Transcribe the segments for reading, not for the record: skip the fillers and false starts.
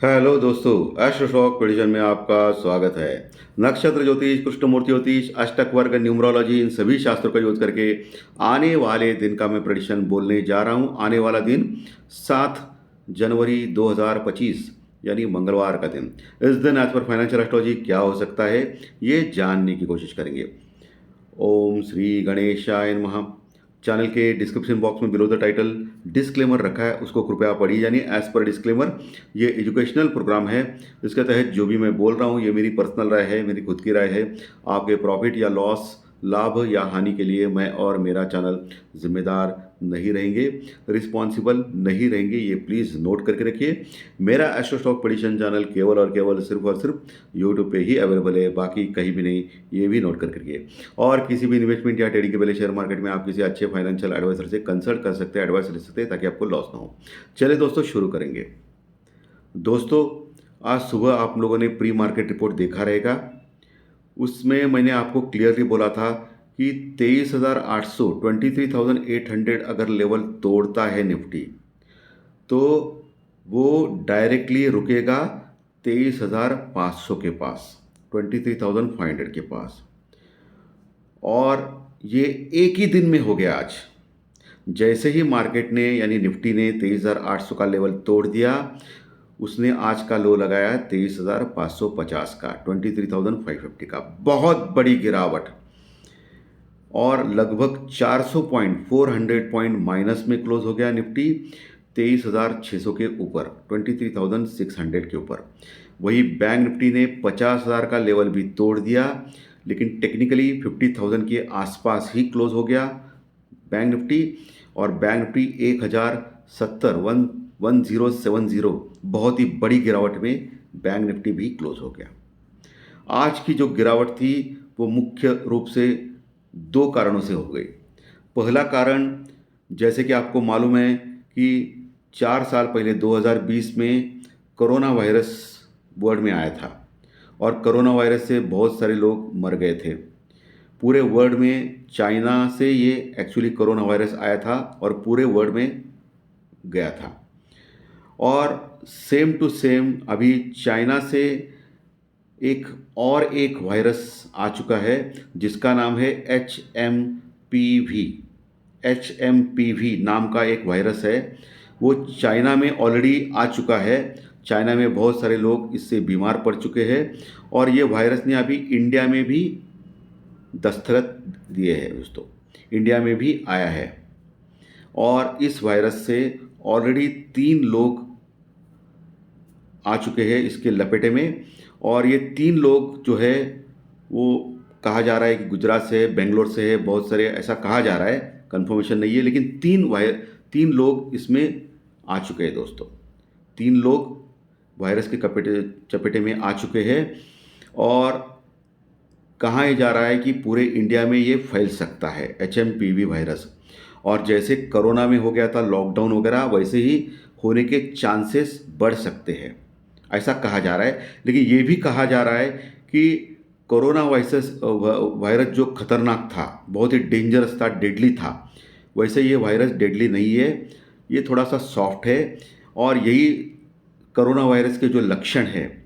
Hello दोस्तों, astro shock prediction में आपका स्वागत है। नक्षत्र ज्योतिष, कृष्णमूर्ति ज्योतिष, अष्टक वर्ग, न्यूमरोलॉजी, इन सभी शास्त्रों का यूज करके आने वाले दिन का मैं प्रेडिक्शन बोलने जा रहा हूं। आने वाला दिन 7 जनवरी 2025 यानी मंगलवार का दिन। इस दिन एज पर फाइनेंशियल एस्ट्रोलॉजी क्या हो सकता है, ये जानने की कोशिश करेंगे। ओम श्री गणेशाय नमः। चैनल के डिस्क्रिप्शन बॉक्स में बिलो द टाइटल डिस्क्लेमर रखा है, उसको कृपया पढ़िए। यानी एज पर डिस्क्लेमर, ये एजुकेशनल प्रोग्राम है। इसके तहत जो भी मैं बोल रहा हूँ ये मेरी पर्सनल राय है, मेरी खुद की राय है। आपके प्रॉफिट या लॉस, लाभ या हानि के लिए मैं और मेरा चैनल जिम्मेदार नहीं रहेंगे, रिस्पॉन्सिबल नहीं रहेंगे, ये प्लीज़ नोट करके रखिए। मेरा एस्ट्रो स्टॉक प्रेडिक्शन चैनल केवल और केवल सिर्फ और सिर्फ यूट्यूब पे ही अवेलेबल है, बाकी कहीं भी नहीं, ये भी नोट करके रखिए। और किसी भी इन्वेस्टमेंट या ट्रेडिंग के पहले शेयर मार्केट में आप किसी अच्छे फाइनेंशियल एडवाइजर से कंसल्ट कर सकते हैं, एडवाइस ले सकते हैं, ताकि आपको लॉस ना हो। चलिए दोस्तों, शुरू करेंगे। दोस्तों, आज सुबह आप लोगों ने प्री मार्केट रिपोर्ट देखा रहेगा। उसमें मैंने आपको क्लियरली बोला था कि 23,800 23,800 अगर लेवल तोड़ता है निफ्टी, तो वो डायरेक्टली रुकेगा 23,500 के पास, 23,500 के पास। और ये एक ही दिन में हो गया आज। जैसे ही मार्केट ने यानी निफ्टी ने 23,800 का लेवल तोड़ दिया, उसने आज का लो लगाया 23,550 का, 23,550 का। बहुत बड़ी गिरावट, और लगभग 400 पॉइंट, 400 पॉइंट माइनस में क्लोज हो गया निफ्टी 23,600 के ऊपर, 23,600 के ऊपर। वही बैंक निफ्टी ने 50,000 का लेवल भी तोड़ दिया, लेकिन टेक्निकली 50,000 के आसपास ही क्लोज हो गया बैंक निफ्टी। और बैंक निफ्टी 1070 बहुत ही बड़ी गिरावट में बैंक निफ्टी भी क्लोज हो गया। आज की जो गिरावट थी वो मुख्य रूप से दो कारणों से हो गई। पहला कारण, जैसे कि आपको मालूम है कि 4 साल पहले 2020 में कोरोना वायरस वर्ल्ड में आया था, और कोरोना वायरस से बहुत सारे लोग मर गए थे पूरे वर्ल्ड में। चाइना से ये एक्चुअली कोरोना वायरस आया था और पूरे वर्ल्ड में गया था। और सेम टू सेम अभी चाइना से एक वायरस आ चुका है, जिसका नाम है HMPV। HMPV नाम का एक वायरस है, वो चाइना में ऑलरेडी आ चुका है। चाइना में बहुत सारे लोग इससे बीमार पड़ चुके हैं, और ये वायरस ने अभी इंडिया में भी दस्तखत दिए हैं दोस्तों। इंडिया में भी आया है, और इस वायरस से ऑलरेडी 3 लोग आ चुके हैं इसके लपेटे में। और ये 3 लोग जो है वो कहा जा रहा है कि गुजरात से है, बेंगलोर से है, बहुत सारे ऐसा कहा जा रहा है, कंफर्मेशन नहीं है, लेकिन 3 लोग इसमें आ चुके हैं दोस्तों। 3 लोग वायरस के चपेटे में आ चुके हैं। और कहा यह जा रहा है कि पूरे इंडिया में ये फैल सकता है HMPV वायरस। और जैसे कोरोना में हो गया था लॉकडाउन वगैरह, वैसे ही होने के चांसेस बढ़ सकते हैं, ऐसा कहा जा रहा है। लेकिन ये भी कहा जा रहा है कि कोरोना वायरस जो खतरनाक था, बहुत ही डेंजरस था, डेडली था, वैसे ये वायरस डेडली नहीं है, ये थोड़ा सा सॉफ्ट है। और यही कोरोना वायरस के जो लक्षण है,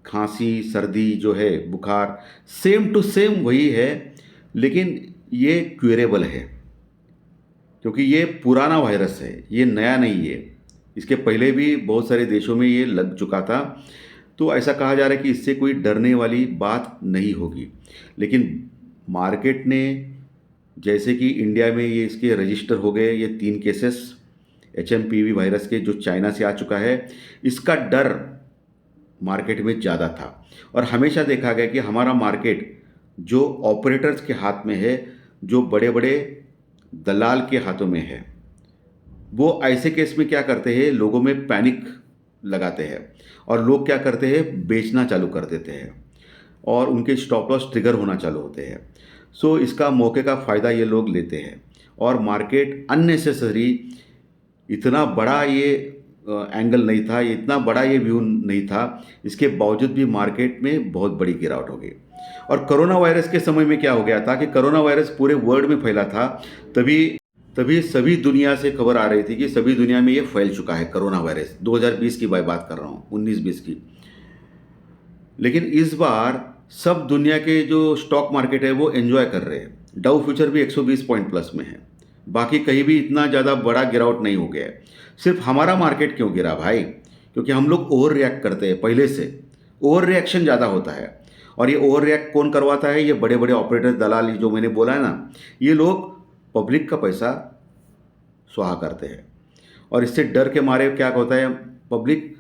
खांसी, सर्दी जो है, बुखार, सेम टू सेम वही है, लेकिन ये क्यूरेबल है, क्योंकि ये पुराना वायरस है, ये नया नहीं है। इसके पहले भी बहुत सारे देशों में ये लग चुका था। तो ऐसा कहा जा रहा है कि इससे कोई डरने वाली बात नहीं होगी। लेकिन मार्केट ने, जैसे कि इंडिया में ये इसके रजिस्टर हो गए ये 3 केसेस HMPV वायरस के, जो चाइना से आ चुका है, इसका डर मार्केट में ज़्यादा था। और हमेशा देखा गया कि हमारा मार्केट जो ऑपरेटर्स के हाथ में है, जो बड़े बड़े दलाल के हाथों में है, वो ऐसे केस में क्या करते हैं, लोगों में पैनिक लगाते हैं, और लोग क्या करते हैं, बेचना चालू कर देते हैं, और उनके स्टॉप लॉस ट्रिगर होना चालू होते हैं। सो इसका मौके का फ़ायदा ये लोग लेते हैं, और मार्केट अननेसेसरी, इतना बड़ा ये एंगल नहीं था, ये इतना बड़ा ये व्यू नहीं था, इसके बावजूद भी मार्केट में बहुत बड़ी गिरावट हो गई। और कोरोना वायरस के समय में क्या हो गया था कि कोरोना वायरस पूरे वर्ल्ड में फैला था, तभी तभी सभी दुनिया से खबर आ रही थी कि सभी दुनिया में ये फैल चुका है कोरोना वायरस। 2020 की मैं बात कर रहा हूँ, 19-20 की। लेकिन इस बार सब दुनिया के जो स्टॉक मार्केट है वो एंजॉय कर रहे हैं। डाउ फ्यूचर भी 120 पॉइंट प्लस में है। बाकी कहीं भी इतना ज़्यादा बड़ा गिरावट नहीं हो गया है। सिर्फ हमारा मार्केट क्यों गिरा भाई? क्योंकि हम लोग ओवर रिएक्ट करते हैं पहले से। ओवर रिएक्शन ज़्यादा होता है। और ये ओवर रिएक्ट कौन करवाता है? ये बड़े बड़े ऑपरेटर, दलाल, जो मैंने बोला है ना, ये लोग पब्लिक का पैसा स्वाहा करते हैं। और इससे डर के मारे क्या होता है, पब्लिक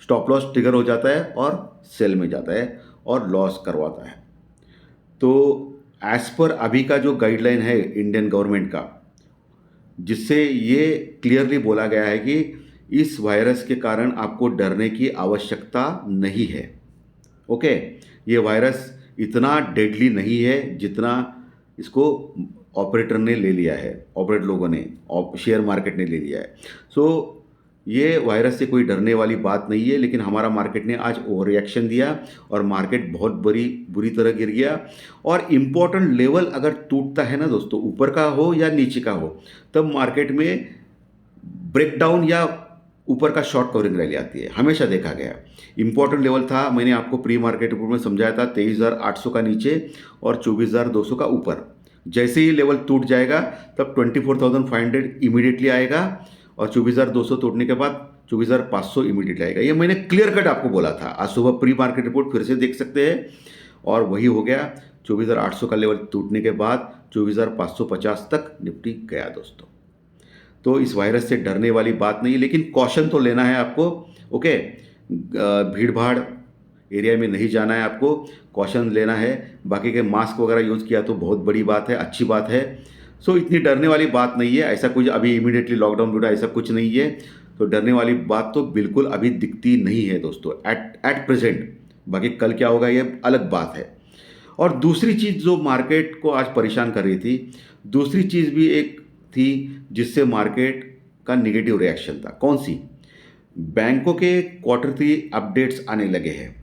स्टॉप लॉस ट्रिगर हो जाता है और सेल में जाता है और लॉस करवाता है। तो एज पर अभी का जो गाइडलाइन है इंडियन गवर्नमेंट का, जिससे ये क्लियरली बोला गया है कि इस वायरस के कारण आपको डरने की आवश्यकता नहीं है। ओके, ये वायरस इतना डेडली नहीं है जितना इसको ऑपरेटर ने ले लिया है, ऑपरेटर लोगों ने, शेयर मार्केट ने ले लिया है। सो ये वायरस से कोई डरने वाली बात नहीं है। लेकिन हमारा मार्केट ने आज ओवर रिएक्शन दिया और मार्केट बहुत बुरी तरह गिर गया। और इम्पोर्टेंट लेवल अगर टूटता है ना दोस्तों, ऊपर का हो या नीचे का हो, तब मार्केट में ब्रेकडाउन या ऊपर का शॉर्ट कवरिंग रैली आती है। हमेशा देखा गया इंपॉर्टेंट लेवल था, मैंने आपको प्री मार्केट रिपोर्ट में समझाया था, 23,800 का नीचे और 24,200 का ऊपर। जैसे ही लेवल टूट जाएगा तब 24,500 इमीडिएटली आएगा और 24,200 तोड़ने के बाद 24,500 इमीडिएटली आएगा। ये मैंने क्लियर कट आपको बोला था। आज सुबह प्री मार्केट रिपोर्ट फिर से देख सकते हैं और वही हो गया। 24,800 का लेवल टूटने के बाद 24,550 तक निफ्टी गया दोस्तों। तो इस वायरस से डरने वाली बात नहीं है, लेकिन कॉशन तो लेना है आपको। ओके, भीड़ भाड़ एरिया में नहीं जाना है आपको, कॉशन लेना है। बाकी के मास्क वगैरह यूज़ किया तो बहुत बड़ी बात है, अच्छी बात है। सो इतनी डरने वाली बात नहीं है। ऐसा कुछ अभी इमीडिएटली लॉकडाउन टूटा ऐसा कुछ नहीं है। तो डरने वाली बात तो बिल्कुल अभी दिखती नहीं है दोस्तों, एट प्रेजेंट। बाकी कल क्या होगा ये अलग बात है। और दूसरी चीज़ जो मार्केट को आज परेशान कर रही थी, दूसरी चीज़ भी एक थी जिससे मार्केट का निगेटिव रिएक्शन था। कौन सी? बैंकों के क्वार्टर 3 अपडेट्स आने लगे हैं,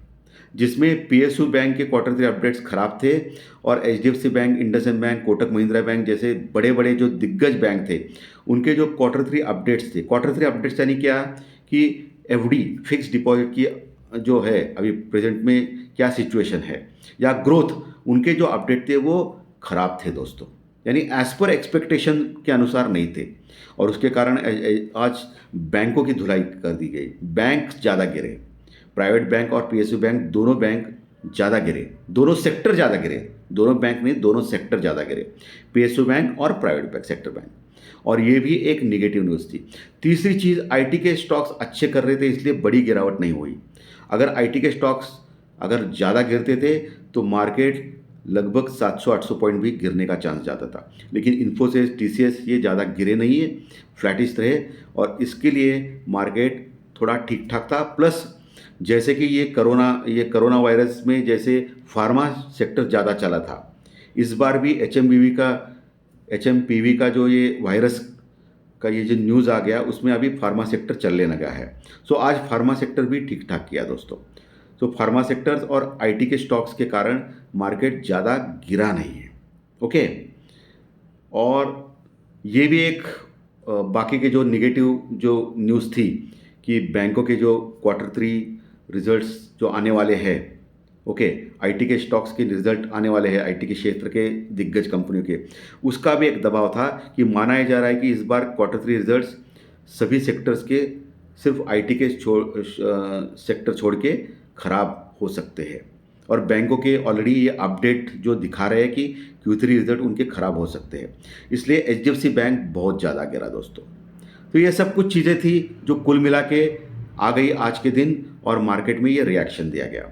जिसमें पीएसयू बैंक के क्वार्टर 3 अपडेट्स खराब थे और HDFC bank, IndusInd bank, Kotak Mahindra bank जैसे बड़े बड़े जो दिग्गज बैंक थे, उनके जो क्वार्टर 3 अपडेट्स थे, क्वार्टर 3 अपडेट्स यानी क्या कि एफडी, फिक्स डिपॉजिट की जो है अभी प्रेजेंट में क्या सिचुएशन है, या ग्रोथ, उनके जो अपडेट थे वो खराब थे दोस्तों। यानी एज पर एक्सपेक्टेशन के अनुसार नहीं थे और उसके कारण आज बैंकों की धुलाई कर दी गई। बैंक ज़्यादा गिरे, प्राइवेट बैंक और पीएसयू बैंक दोनों बैंक ज़्यादा गिरे, दोनों सेक्टर ज़्यादा गिरे, दोनों बैंक नहीं, दोनों सेक्टर ज़्यादा गिरे, पीएसयू बैंक और प्राइवेट बैंक, सेक्टर बैंक। और ये भी एक निगेटिव न्यूज़ थी। तीसरी चीज़, आईटी के स्टॉक्स अच्छे कर रहे थे इसलिए बड़ी गिरावट नहीं हुई। अगर आईटी के स्टॉक्स अगर ज़्यादा गिरते थे तो मार्केट लगभग 700-800 पॉइंट भी गिरने का चांस ज़्यादा था। लेकिन इन्फोसिस, टीसीएस ये ज़्यादा गिरे नहीं है, फ्लैटिश रहे और इसके लिए मार्केट थोड़ा ठीक ठाक था। प्लस जैसे कि ये कोरोना वायरस में जैसे फार्मा सेक्टर ज़्यादा चला था, इस बार भी एचएमपीवी का जो ये वायरस का ये जो न्यूज़ आ गया उसमें अभी फार्मा सेक्टर चलने लगा है। सो आज फार्मा सेक्टर भी ठीक ठाक किया दोस्तों। तो फार्मा सेक्टर्स और आईटी के स्टॉक्स के कारण मार्केट ज़्यादा गिरा नहीं है। ओके, और ये भी एक बाकी के जो निगेटिव जो न्यूज़ थी कि बैंकों के जो क्वार्टर 3 रिजल्ट्स जो आने वाले हैं, ओके, आईटी के स्टॉक्स के रिजल्ट आने वाले हैं, आईटी के क्षेत्र के दिग्गज कंपनियों के, उसका भी एक दबाव था कि माना जा रहा है कि इस बार क्वार्टर 3 रिजल्ट्स सभी सेक्टर्स के सिर्फ आईटी के सेक्टर छोड़ के खराब हो सकते हैं। और बैंकों के ऑलरेडी ये अपडेट जो दिखा रहे हैं कि Q3 रिजल्ट उनके खराब हो सकते हैं, इसलिए एचडीएफसी बैंक बहुत ज़्यादा गिरा दोस्तों। तो ये सब कुछ चीज़ें थी जो कुल मिला के आ गई आज के दिन और मार्केट में ये रिएक्शन दिया गया।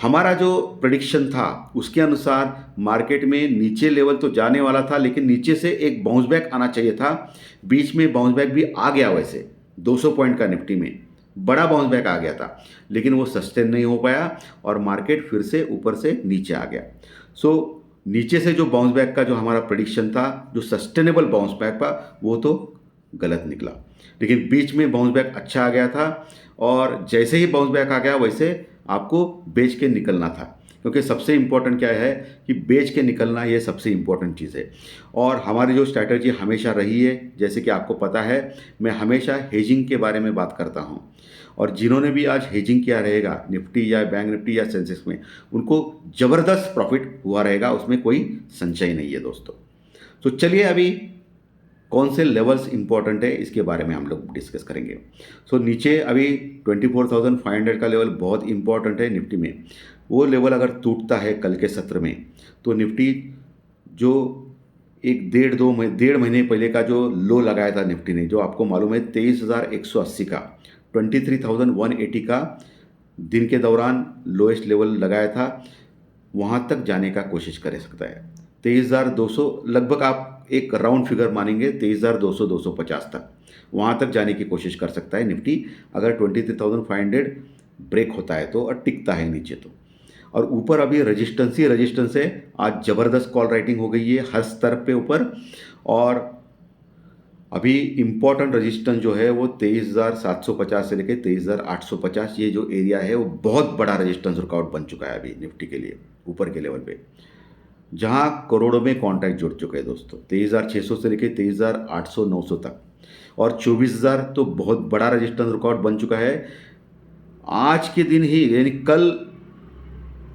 हमारा जो प्रेडिक्शन था उसके अनुसार मार्केट में नीचे लेवल तो जाने वाला था, लेकिन नीचे से एक बाउंस बैक आना चाहिए था। बीच में बाउंस बैक भी आ गया, वैसे 200 पॉइंट का निफ्टी में बड़ा बाउंस बैक आ गया था, लेकिन वो सस्टेन नहीं हो पाया और मार्केट फिर से ऊपर से नीचे आ गया। सो नीचे से जो बाउंस बैक का जो हमारा प्रेडिक्शन था, जो सस्टेनेबल बाउंस बैक का, वो तो गलत निकला। लेकिन बीच में बाउंस बैक अच्छा आ गया था और जैसे ही बाउंस बैक आ गया वैसे आपको बेच के निकलना था, क्योंकि सबसे इम्पोर्टेंट क्या है कि बेच के निकलना, ये सबसे इम्पोर्टेंट चीज़ है। और हमारी जो स्ट्रैटेजी हमेशा रही है, जैसे कि आपको पता है, मैं हमेशा हेजिंग के बारे में बात करता हूँ। और जिन्होंने भी आज हेजिंग किया रहेगा निफ्टी या बैंक निफ्टी या सेंसेक्स में, उनको ज़बरदस्त प्रॉफिट हुआ रहेगा, उसमें कोई संशय नहीं है दोस्तों। तो चलिए अभी कौन से लेवल्स इंपॉर्टेंट है इसके बारे में हम लोग डिस्कस करेंगे। सो नीचे अभी 24,500 का लेवल बहुत इंपॉर्टेंट है निफ्टी में। वो लेवल अगर टूटता है कल के सत्र में, तो निफ्टी जो एक डेढ़ महीने पहले का जो लो लगाया था निफ्टी ने, जो आपको मालूम है 23,180 का, 23,180 का दिन के दौरान लोएस्ट लेवल लगाया था, वहाँ तक जाने का कोशिश कर सकता है। 23,200 लगभग, आप एक राउंड फिगर मानेंगे 23,200 250 तक, वहाँ तक जाने की कोशिश कर सकता है निफ्टी, अगर 23,500 ब्रेक होता है तो, और टिकता है नीचे तो। और ऊपर अभी रेजिस्टेंस ही रेजिस्टेंस है। आज ज़बरदस्त कॉल राइटिंग हो गई है हर स्तर पे ऊपर। और अभी इम्पॉर्टेंट रेजिस्टेंस जो है वो 23,750 से लेकर 23,850, ये जो एरिया है वो बहुत बड़ा रेजिस्टेंस रुकावट बन चुका है अभी निफ्टी के लिए, ऊपर के लेवल पे, जहां करोड़ों में कॉन्ट्रैक्ट जुड़ चुके हैं दोस्तों, 23,600 से लेकर 23,800 900 तक। और 24,000 तो बहुत बड़ा रेजिस्टेंस रुकावट बन चुका है। आज के दिन ही यानी कल,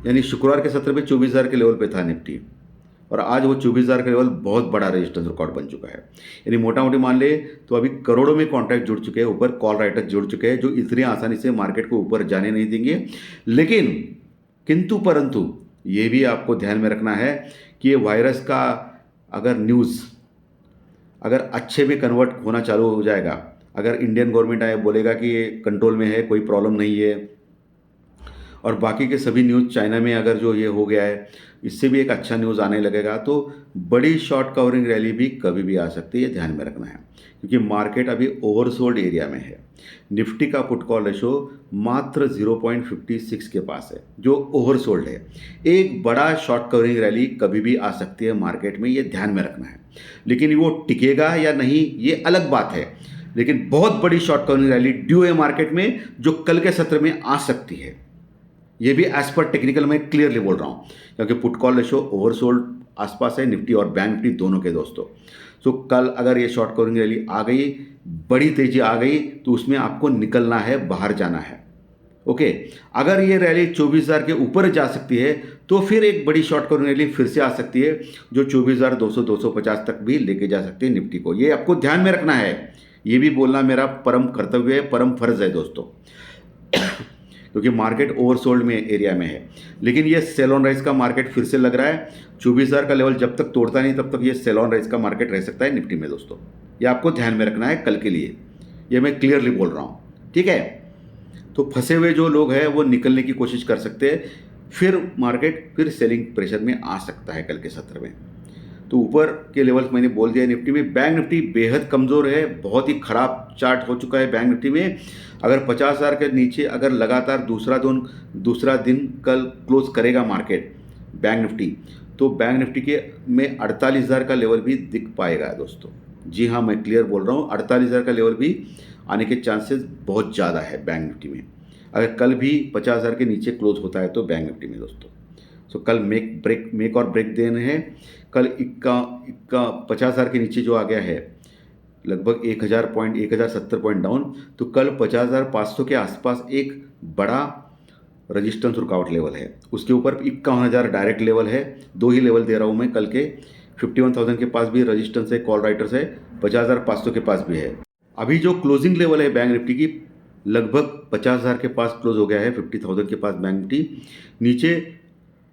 यानी शुक्रवार के सत्र में 24,000 के लेवल पे था निफ्टी, और आज वो 24,000 का लेवल बहुत बड़ा रेजिस्टेंस रिकॉर्ड बन चुका है। यानी मोटा मोटी मान ले तो अभी करोड़ों में कॉन्ट्रैक्ट जुड़ चुके हैं, ऊपर कॉल राइटर जुड़ चुके हैं, जो इतनी आसानी से मार्केट को ऊपर जाने नहीं देंगे। लेकिन किंतु परंतु ये भी आपको ध्यान में रखना है कि ये वायरस का अगर न्यूज़ अगर अच्छे में कन्वर्ट होना चालू हो जाएगा, अगर इंडियन गवर्नमेंट आए बोलेगा कि ये कंट्रोल में है, कोई प्रॉब्लम नहीं है, और बाकी के सभी न्यूज़ चाइना में अगर जो ये हो गया है, इससे भी एक अच्छा न्यूज़ आने लगेगा, तो बड़ी शॉर्ट कवरिंग रैली भी कभी भी आ सकती है, ध्यान में रखना है। क्योंकि मार्केट अभी ओवरसोल्ड एरिया में है। निफ्टी का पुट कॉल रेशो मात्र 0.56 के पास है, जो ओवरसोल्ड है। एक बड़ा शॉर्ट कवरिंग रैली कभी भी आ सकती है मार्केट में, ये ध्यान में रखना है। लेकिन वो टिकेगा या नहीं ये अलग बात है। लेकिन बहुत बड़ी शॉर्ट कवरिंग रैली ड्यू है मार्केट में, जो कल के सत्र में आ सकती है। ये भी एज पर टेक्निकल मैं क्लियरली बोल रहा हूँ, क्योंकि पुट कॉल रेशो ओवरसोल्ड आसपास है निफ्टी और बैंक निफ्टी दोनों के दोस्तों। सो कल अगर ये शॉर्ट कवरिंग रैली आ गई, बड़ी तेजी आ गई, तो उसमें आपको निकलना है, बाहर जाना है। ओके, अगर ये रैली 24,000 के ऊपर जा सकती है, तो फिर एक बड़ी शॉर्ट कवरिंग रैली फिर से आ सकती है, जो 24,200 250 तक भी लेके जा सकती है निफ्टी को। ये आपको ध्यान में रखना है, ये भी बोलना मेरा परम कर्तव्य है, परम फर्ज है दोस्तों। क्योंकि मार्केट ओवरसोल्ड में एरिया में है। लेकिन ये सेल ऑन राइज का मार्केट फिर से लग रहा है। 24,000 का लेवल जब तक तोड़ता नहीं, तब तक ये सेल ऑन राइज का मार्केट रह सकता है निफ्टी में दोस्तों। ये आपको ध्यान में रखना है कल के लिए, ये मैं क्लियरली बोल रहा हूँ, ठीक है। तो फंसे हुए जो लोग हैं वो निकलने की कोशिश कर सकते हैं, फिर मार्केट फिर सेलिंग प्रेशर में आ सकता है कल के सत्र में। तो ऊपर के लेवल्स मैंने बोल दिया निफ्टी में। बैंक निफ्टी बेहद कमज़ोर है, बहुत ही ख़राब चार्ट हो चुका है बैंक निफ्टी में। अगर 50,000 के नीचे अगर लगातार दूसरा दिन कल क्लोज करेगा मार्केट बैंक निफ्टी, तो बैंक निफ्टी के में 48,000 का लेवल भी दिख पाएगा दोस्तों। जी हाँ, मैं क्लियर बोल रहा हूँ, 48,000 का लेवल भी आने के चांसेस बहुत ज़्यादा है बैंक निफ्टी में, अगर कल भी 50,000 के नीचे क्लोज होता है तो बैंक निफ्टी में दोस्तों। सो कल मेक और ब्रेक देने हैं। कल इक्का 50,000 के नीचे जो आ गया है, लगभग 1,070 पॉइंट डाउन, तो कल 50,500 के आसपास एक बड़ा रजिस्टेंस रुकावट लेवल है। उसके ऊपर 51,000 डायरेक्ट लेवल है। दो ही लेवल दे रहा हूँ मैं कल के। 51,000 के पास भी रजिस्टेंस है, कॉल राइटर्स है, 50,500 के पास भी है। अभी जो क्लोजिंग लेवल है बैंक निफ्टी की, लगभग 50,000 के पास क्लोज हो गया है, 50,000 के पास बैंक निफ्टी। नीचे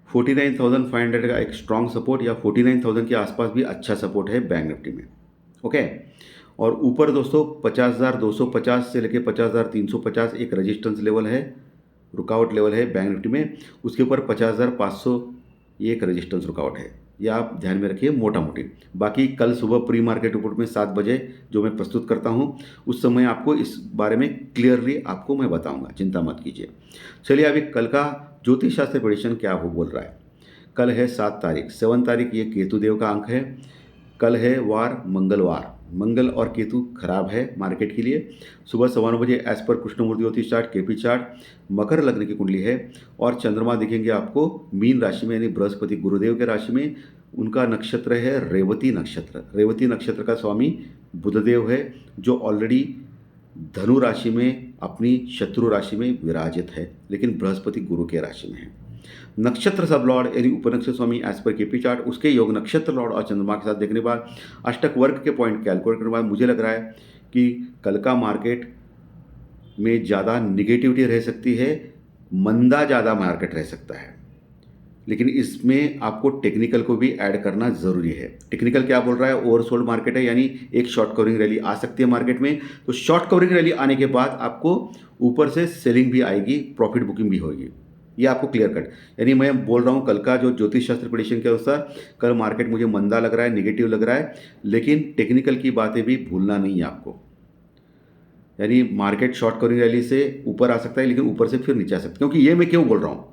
49,500 का एक स्ट्रॉन्ग सपोर्ट, या 49,000 के आसपास भी अच्छा सपोर्ट है बैंक निफ्टी में। ओके, और ऊपर दोस्तों 50,250 से लेकर 50,350 एक रेजिस्टेंस लेवल है, रुकावट लेवल है बैंक निफ्टी में। उसके ऊपर 50,500 ये एक रेजिस्टेंस रुकावट है, ये आप ध्यान में रखिए मोटा मोटी। बाकी कल सुबह प्री मार्केट रिपोर्ट में 7 बजे जो मैं प्रस्तुत करता हूँ, उस समय आपको इस बारे में क्लियरली आपको मैं बताऊँगा, चिंता मत कीजिए। चलिए अभी कल का ज्योतिष शास्त्र प्रेडिक्शन क्या वो बोल रहा है। कल है 7 तारीख, 7 तारीख, ये केतु देव का अंक है। कल है वार मंगलवार, मंगल और केतु खराब है मार्केट के लिए। सुबह 9:15 बजे एज पर कृष्णमूर्ति ज्योतिष चार्ट केपी चार्ट मकर लग्न की कुंडली है और चंद्रमा दिखेंगे आपको मीन राशि में, यानी बृहस्पति गुरुदेव के राशि में। उनका नक्षत्र है रेवती नक्षत्र। रेवती नक्षत्र का स्वामी बुधदेव है, जो ऑलरेडी धनु राशि में अपनी शत्रु राशि में विराजित है, लेकिन बृहस्पति गुरु के राशि में है। नक्षत्र सब लॉर्ड यानी उपनक्षत्र स्वामी एज पर केपी चार्ट, उसके योग नक्षत्र लॉर्ड और चंद्रमा के साथ देखने के बाद अष्टक वर्ग के पॉइंट कैलकुलेट करने के बाद मुझे लग रहा है कि कल का मार्केट में ज़्यादा निगेटिविटी रह सकती है, मंदा ज़्यादा मार्केट रह सकता है। लेकिन इसमें आपको टेक्निकल को भी ऐड करना ज़रूरी है। टेक्निकल क्या बोल रहा है? ओवरसोल्ड मार्केट है, यानी एक शॉर्ट कवरिंग रैली आ सकती है मार्केट में। तो शॉर्ट कवरिंग रैली आने के बाद आपको ऊपर से सेलिंग भी आएगी, प्रॉफिट बुकिंग भी होगी। ये आपको क्लियर कट, यानी मैं बोल रहा हूँ कल का जो ज्योतिष शास्त्र प्रेडिक्शन के अनुसार कल मार्केट मुझे मंदा लग रहा है, निगेटिव लग रहा है, लेकिन टेक्निकल की बातें भी भूलना नहीं है आपको। यानी मार्केट शॉर्ट कवरिंग रैली से ऊपर आ सकता है, लेकिन ऊपर से फिर नीचे आ सकता है। क्योंकि ये मैं क्यों बोल रहा हूँ?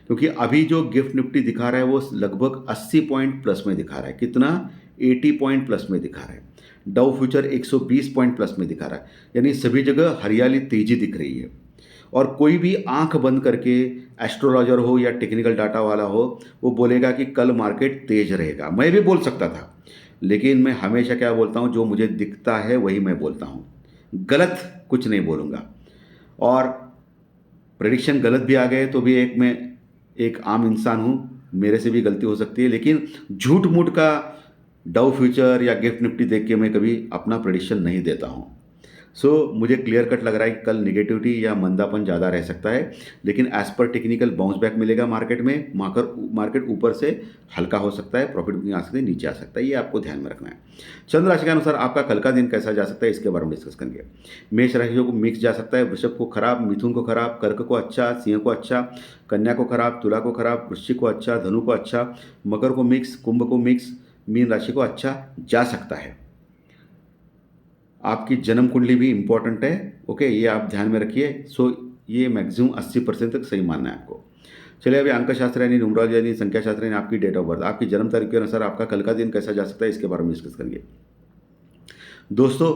क्योंकि अभी जो गिफ्ट निफ्टी दिखा रहा है वो लगभग 80 पॉइंट प्लस में दिखा रहा है। कितना? 80 पॉइंट प्लस में दिखा रहा है। डाउ फ्यूचर 120 पॉइंट प्लस में दिखा रहा है। यानी सभी जगह हरियाली तेजी दिख रही है। और कोई भी आंख बंद करके एस्ट्रोलॉजर हो या टेक्निकल डाटा वाला हो, वो बोलेगा कि कल मार्केट तेज रहेगा। मैं भी बोल सकता था, लेकिन मैं हमेशा क्या बोलता हूँ, जो मुझे दिखता है वही मैं बोलता हूँ, गलत कुछ नहीं बोलूँगा। और प्रेडिक्शन गलत भी आ गए तो भी मैं एक आम इंसान हूँ, मेरे से भी गलती हो सकती है, लेकिन झूठ मूठ का डाउ फ्यूचर या गिफ्ट निफ्टी देख के मैं कभी अपना प्रेडिक्शन नहीं देता हूँ। मुझे क्लियर कट लग रहा है कि कल निगेटिविटी या मंदापन ज़्यादा रह सकता है, लेकिन एज पर टेक्निकल बाउंस बैक मिलेगा मार्केट में। मार्केट ऊपर से हल्का हो सकता है, प्रॉफिट बुकिंग आ सकती है, नीचे आ सकता है। ये आपको ध्यान में रखना है। चंद्र राशि के अनुसार आपका कल का दिन कैसा जा सकता है, इसके बारे में डिस्कस करेंगे। मेष राशि को मिक्स जा सकता है, वृषभ को खराब, मिथुन को खराब, कर्क को अच्छा, सिंह को अच्छा, कन्या को खराब, तुला को खराब, वृश्चिक को अच्छा, धनु को अच्छा, मकर को मिक्स, कुंभ को मिक्स, मीन राशि को अच्छा जा सकता है। आपकी जन्म कुंडली भी इंपॉर्टेंट है, ओके, ये आप ध्यान में रखिए। ये मैक्सिमम 80% तक सही मानना है आपको। चलिए अभी अंक शास्त्र यानी न्यूमरोलॉजी यानी संख्या शास्त्र यानी आपकी डेट ऑफ बर्थ, आपकी जन्म तारीख के अनुसार आपका कल का दिन कैसा जा सकता है, इसके बारे में डिस्कस करेंगे। दोस्तों,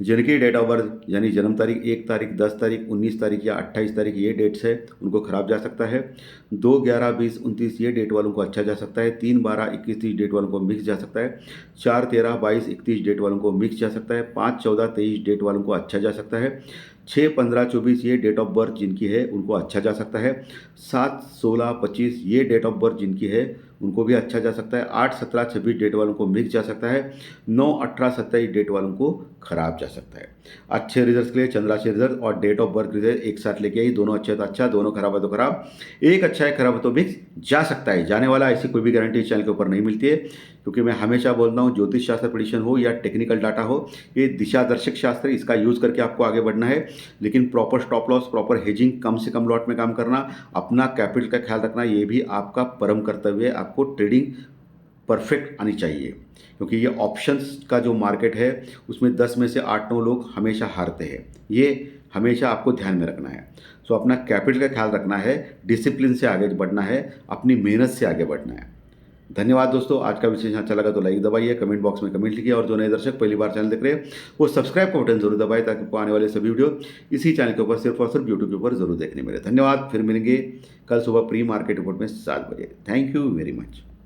जिनकी डेट ऑफ बर्थ यानी जन्म तारीख 1 तारीख, 10 तारीख, 19 तारीख या 28 तारीख ये डेट्स है, उनको खराब जा सकता है। 2, 11, 20, 29 ये डेट वालों को अच्छा जा सकता है। 3, 12, 21, 30 डेट वालों को मिक्स जा सकता है। 4, 13, 22, 31 डेट वालों को मिक्स जा सकता है। 5, 14, 23 डेट वालों को अच्छा जा सकता है। 6, 15, 24 ये डेट ऑफ बर्थ जिनकी है उनको अच्छा जा सकता है। 7, 16, 25 ये डेट ऑफ बर्थ जिनकी है उनको भी अच्छा जा सकता है। 8, 17, 26 डेट वालों को मिक्स जा सकता है। 9, 18, 27 डेट वालों को खराब जा सकता है। अच्छे रिजल्ट के लिए चंद्राशि रिजल्ट और डेट ऑफ बर्थ रिजल्ट एक साथ लेके आई, दोनों अच्छे तो अच्छा, दोनों खराब है तो खराब, एक अच्छा है खराब है तो मिक्स जा सकता है। जाने वाला ऐसी कोई भी गारंटी इस चैनल के ऊपर नहीं मिलती है, क्योंकि मैं हमेशा बोलता हूँ ज्योतिष शास्त्र प्रेडिक्शन हो या टेक्निकल डाटा हो, ये दिशा दर्शक शास्त्र, इसका यूज़ करके आपको आगे बढ़ना है। लेकिन proper stop loss, proper hedging, कम से कम लॉट में काम करना, अपना कैपिटल का ख्याल रखना, ये भी आपका परम कर्तव्य है। आपको ट्रेडिंग परफेक्ट आनी चाहिए, क्योंकि ये ऑप्शंस का जो मार्केट है उसमें 10 में से 8-9 लोग हमेशा हारते हैं। ये हमेशा आपको ध्यान में रखना है। अपना कैपिटल का ख्याल रखना है, डिसिप्लिन से आगे बढ़ना है, अपनी मेहनत से आगे बढ़ना है। धन्यवाद दोस्तों। आज का विशेष अच्छा लगा तो लाइक दबाइए, कमेंट बॉक्स में कमेंट लिखिए, और जो नए दर्शक पहली बार चैनल देख रहे हैं वो सब्सक्राइब का बटन जरूर दबाएं, ताकि आपको आने वाले सभी वीडियो इसी चैनल के ऊपर सिर्फ और सिर्फ यूट्यूब के ऊपर जरूर देखने मिले। धन्यवाद। फिर मिलेंगे कल सुबह प्री मार्केट रिपोर्ट में 7 बजे। Thank you very much.